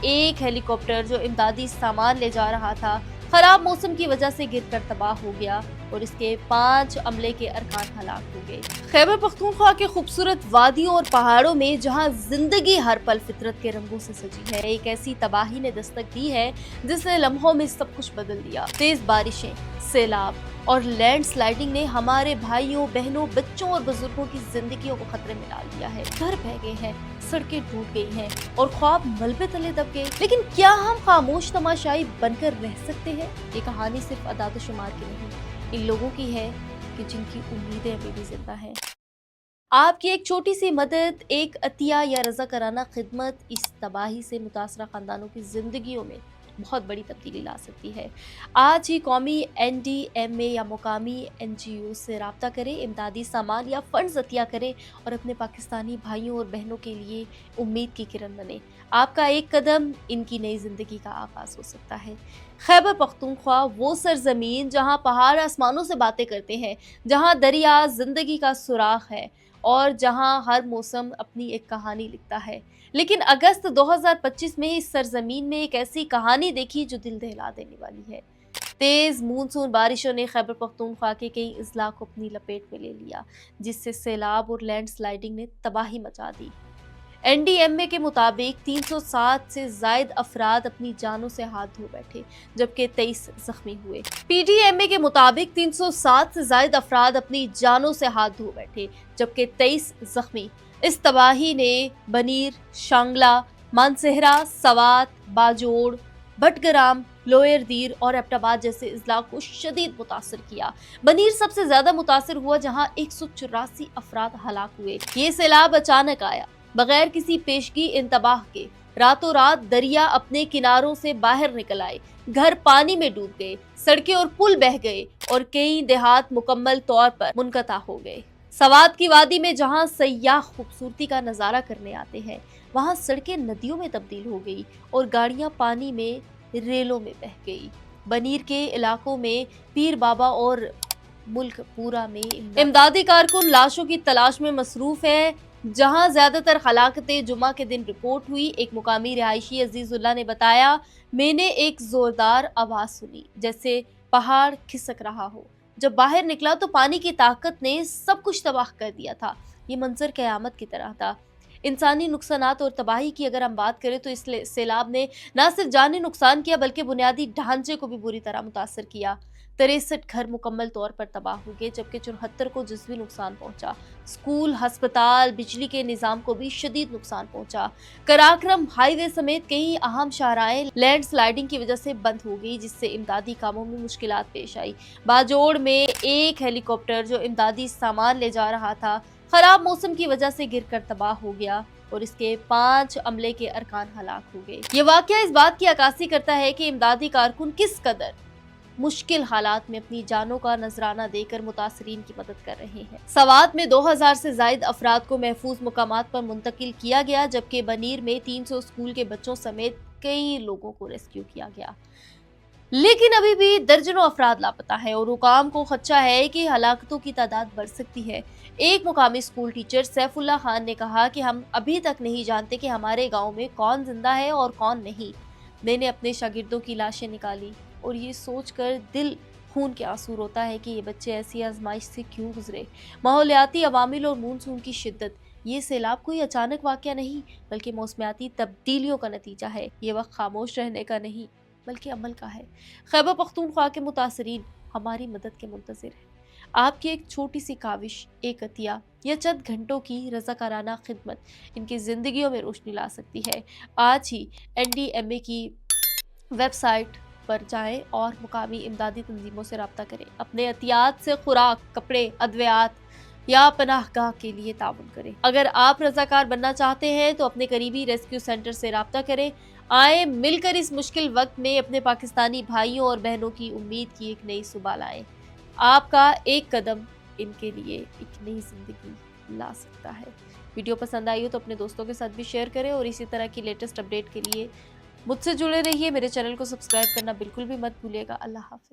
एक हेलीकॉप्टर जो इमदादी सामान ले जा रहा था खराब मौसम की वजह से गिरकर तबाह हो गया और इसके 5 अमले के अरकान हलाक हो गए। खैबर पख्तूनख्वा के खूबसूरत वादियों और पहाड़ों में जहां जिंदगी हर पल फितरत के रंगों से सजी है, एक ऐसी तबाही ने दस्तक दी है जिसने लम्हों में सब कुछ बदल दिया। तेज बारिशें, सैलाब और लैंड स्लाइडिंग ने हमारे भाइयों, बहनों, बच्चों और बुजुर्गों की जिंदगियों को खतरे में डाल दिया है। घर बह गए हैं, सड़कें टूट गई हैं और ख्वाब मलबे तले दब गए। लेकिन क्या हम खामोश तमाशाई बनकर रह सकते हैं? ये कहानी सिर्फ अदाद-ओ-शुमार की नहीं, इन लोगों की है कि जिनकी उम्मीदें अभी भी जिंदा हैं। आपकी एक छोटी सी मदद, एक अतिया या रज़ाकाराना खिदमत इस तबाही से मुतासरा खानदानों की जिंदगियों में बहुत बड़ी तब्दीली ला सकती है। आज ही कौमी NDMA या मुकामी NGO से रब्ता करें, इमदादी सामान या फंड्स अतिया करें और अपने पाकिस्तानी भाइयों और बहनों के लिए उम्मीद की किरण बने। आपका एक कदम इनकी नई जिंदगी का आगाज हो सकता है। खैबर पख्तूनख्वा वो सरजमीन जहां पहाड़ आसमानों से बातें करते हैं, जहां दरिया जिंदगी का सुराख है और जहां हर मौसम अपनी एक कहानी लिखता है। लेकिन अगस्त 2025 में इस सरजमीन में एक ऐसी कहानी देखी जो दिल दहला देने वाली है। तेज मानसून बारिशों ने खैबर पख्तूनख्वा के कई अजला को अपनी लपेट में ले लिया, जिससे सैलाब और लैंड स्लाइडिंग ने तबाही मचा दी। NDMA के मुताबिक 307 से जायद अफराद अपनी जानों से हाथ धो बैठे, जबकि 23 जख्मी हुए। PDMA के मुताबिक 307 से जायद अफराद अपनी जानों से हाथ धो बैठे, जबकि 23 जख्मी। इस तबाही ने बनीर, शांगला, मानसेहरा, सवात, बाजोड़, भटगराम, लोअर दीर और एबटाबाद जैसे अजला को शदीद मुतासर किया। बनीर सबसे ज्यादा मुतासर हुआ, जहां 184 अफराद हलाक हुए। ये सैलाब अचानक आया, बगैर किसी पेशगी इंतबाह के। रातों रात दरिया अपने किनारों से बाहर निकल आए, घर पानी में डूब गए, सड़कें और पुल बह गए और कई देहात मुकम्मल तौर पर मुनक़ता हो गए। सवात की वादी में जहां सयाह खूबसूरती का नजारा करने आते हैं, वहां सड़कें नदियों में तब्दील हो गई और गाड़ियां पानी में, रेलों में बह गई। बनीर के इलाकों में पीर बाबा और मुल्क पूरा में इमदादी कारकुन लाशों की तलाश में मसरूफ है। जहां ज्यादातर हलाकतें जुमा के दिन रिपोर्ट हुई। एक मुकामी रिहायशी अजीजुल्लाह ने बताया, मैंने एक जोरदार आवाज सुनी जैसे पहाड़ खिसक रहा हो। जब बाहर निकला तो पानी की ताकत ने सब कुछ तबाह कर दिया था। ये मंजर कयामत की तरह था। इंसानी नुकसानात और तबाही की अगर हम बात करें तो इस सैलाब ने न सिर्फ जानी नुकसान किया बल्कि बुनियादी ढांचे को भी बुरी तरह मुतासर किया। 63 घर मुकम्मल तौर पर तबाह हो गए, जबकि 74 को जिस्वी नुकसान पहुंचा। स्कूल, अस्पताल, बिजली के निजाम को भी शदीद नुकसान पहुंचा। कराक्रम हाईवे समेत कई अहम शाहराएं लैंड स्लाइडिंग की वजह से बंद हो गई, जिससे इमदादी कामों में मुश्किलात पेश आई। बाजोड़ में एक हेलीकॉप्टर जो इमदादी सामान ले जा रहा था खराब मौसम की वजह से गिरकर तबाह हो गया और इसके 5 अमले के अरकान हलाक हो गए। ये वाकया इस बात की अक्कासी करता है कि इमदादी कारकुन किस कदर मुश्किल हालात में अपनी जानों का नजराना देकर मुतासरीन की मदद कर रहे हैं। सवात में 2000 से जायद अफराद को महफूज मुकामात पर मुंतकिल किया गया, जबकि बनीर में 300 स्कूल के बच्चों समेत कई लोगों को रेस्क्यू किया गया। लेकिन अभी भी दर्जनों अफराद लापता है और हुकाम को खदशा है कि हलाकतों की तादाद बढ़ सकती है। एक मुकामी स्कूल टीचर सैफुल्लाह खान ने कहा कि हम अभी तक नहीं जानते कि हमारे गांव में कौन जिंदा है और कौन नहीं। मैंने अपने शागिर्दों की लाशें निकाली और ये सोचकर दिल खून के आंसू रोता है कि ये बच्चे ऐसी आजमाइश से क्यों गुजरे। माहौलियाती अवामिल और मानसून की शिद्दत, ये सैलाब कोई अचानक वाकया नहीं बल्कि मौसमियाती तब्दीलियों का नतीजा है। ये वक्त खामोश रहने का नहीं बल्कि अमल का है। खैबर पख्तूनख्वा के मुतासरीन हमारी मदद के मुंतज़िर हैं। आपकी एक छोटी सी काविश, एक अतिया या चंद घंटों की रज़ाकाराना खिदमत इनकी ज़िंदगियों में रोशनी ला सकती है। आज ही NDMA की वेबसाइट पर जाएं और मुकामी इमदादी तंजीमों से रब्ता करें। अपने एहतियात से खुराक, कपड़े, अद्वियात या पनाहगाह के लिए ताउन करें। अगर आप रज़ाकार बनना चाहते हैं तो अपने करीबी रेस्क्यू सेंटर से रब्ता करें। आए मिलकर इस मुश्किल वक्त में अपने पाकिस्तानी भाइयों और बहनों की उम्मीद की एक नई सुबह लाएं। आपका एक कदम इनके लिए एक नई जिंदगी ला सकता है। वीडियो पसंद आई हो तो अपने दोस्तों के साथ भी शेयर करें और इसी तरह की लेटेस्ट अपडेट के लिए मुझसे जुड़े रहिए। मेरे चैनल को सब्सक्राइब करना बिल्कुल भी मत भूलिएगा। अल्लाह हाफ़िज़।